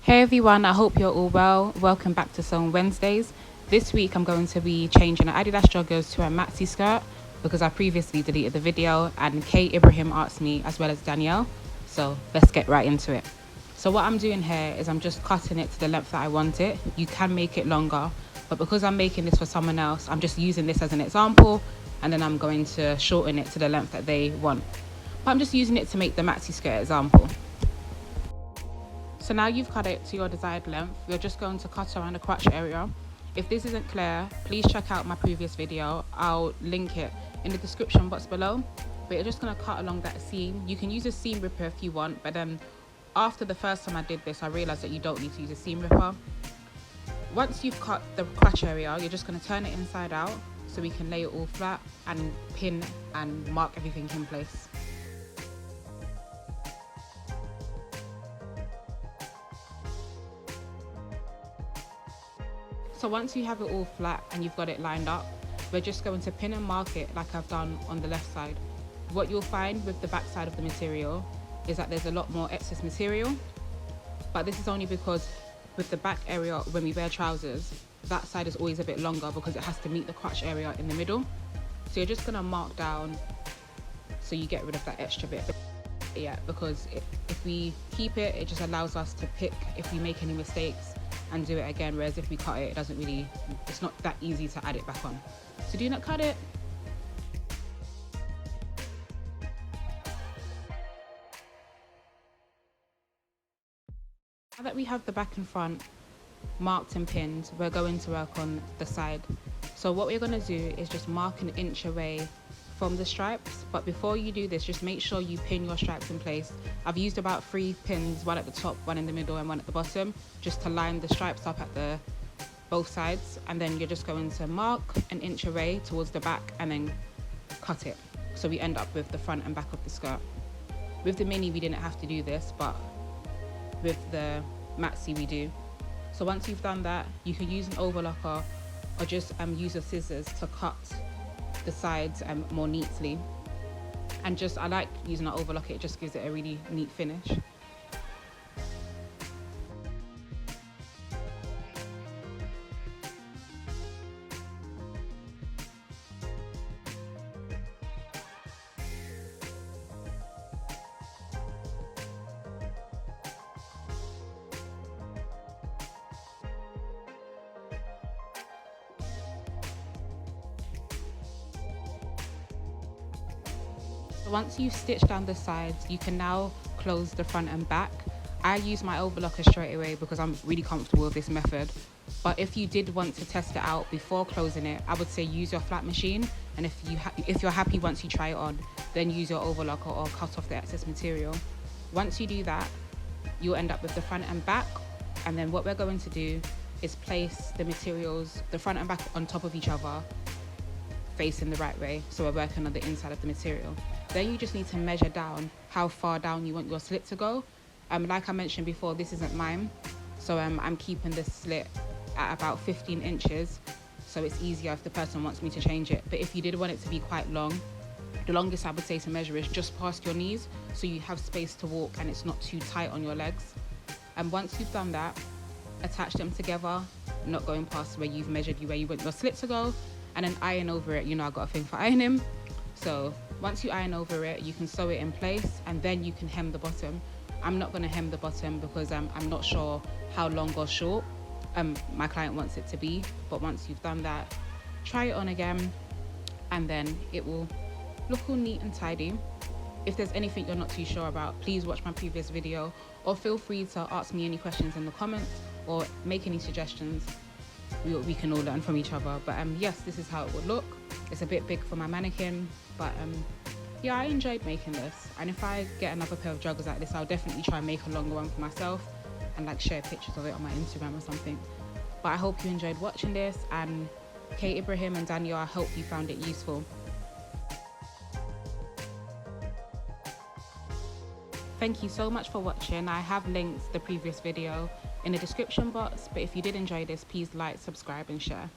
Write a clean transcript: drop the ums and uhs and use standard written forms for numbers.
Hey everyone, I hope you're all well. Welcome back to Sewing Wednesdays. This week I'm going to be changing an Adidas joggers to a Maxi skirt because I previously deleted the video and Kate Ibrahim asked me as well as Danielle. So let's get right into it. So what I'm doing here is I'm just cutting it to the length that I want it. You can make it longer, but because I'm making this for someone else, I'm just using this as an example and then I'm going to shorten it to the length that they want. But I'm just using it to make the Maxi skirt example. So now you've cut it to your desired length, you're just going to cut around the crotch area. If this isn't clear, please check out my previous video. I'll link it in the description box below. But you're just going to cut along that seam. You can use a seam ripper if you want, but then after the first time I did this, I realized that you don't need to use a seam ripper. Once you've cut the crotch area, you're just going to turn it inside out so we can lay it all flat and pin and mark everything in place. So once you have it all flat and you've got it lined up, we're just going to pin and mark it like I've done on the left side. What you'll find with the back side of the material is that there's a lot more excess material, but this is only because with the back area, when we wear trousers, that side is always a bit longer because it has to meet the crotch area in the middle. So you're just gonna mark down so you get rid of that extra bit. Yeah, because if we keep it, it just allows us to pick if we make any mistakes and do it again, whereas if we cut it, it's not that easy to add it back on. So do not cut it. Now that we have the back and front marked and pinned, we're going to work on the side. So what we're going to do is just mark an inch away from the stripes, but before you do this, just make sure you pin your stripes in place. I've used about 3 pins, one at the top, one in the middle and one at the bottom, just to line the stripes up at both sides, and then you're just going to mark an inch away towards the back and then cut it, so we end up with the front and back of the skirt. With the mini we didn't have to do this, but with the Maxi we do. So once you've done that, you can use an overlocker or just use your scissors to cut the sides more neatly. And I like using an overlocker, it just gives it a really neat finish. Once you've stitched down the sides, you can now close the front and back. I use my overlocker straight away because I'm really comfortable with this method. But if you did want to test it out before closing it, I would say use your flat machine. And if you're happy once you try it on, then use your overlocker or cut off the excess material. Once you do that, you'll end up with the front and back. And then what we're going to do is place the materials, the front and back, on top of each other, facing the right way. So we're working on the inside of the material. Then you just need to measure down how far down you want your slit to go. Like I mentioned before, this isn't mine, so I'm keeping this slit at about 15 inches, so it's easier if the person wants me to change it. But if you did want it to be quite long, the longest I would say to measure is just past your knees, so you have space to walk and it's not too tight on your legs. And once you've done that, attach them together, not going past where you've measured where you want your slit to go, and then iron over it. You know, I got a thing for ironing. So once you iron over it, you can sew it in place and then you can hem the bottom. I'm not going to hem the bottom because I'm not sure how long or short my client wants it to be. But once you've done that, try it on again and then it will look all neat and tidy. If there's anything you're not too sure about, please watch my previous video or feel free to ask me any questions in the comments or make any suggestions. We can all learn from each other. But yes, this is how it would look. It's a bit big for my mannequin, but yeah, I enjoyed making this. And if I get another pair of joggers like this, I'll definitely try and make a longer one for myself and like share pictures of it on my Instagram or something. But I hope you enjoyed watching this, and Kate Ibrahim and Danielle, I hope you found it useful. Thank you so much for watching. I have linked the previous video in the description box, but if you did enjoy this, please like, subscribe and share.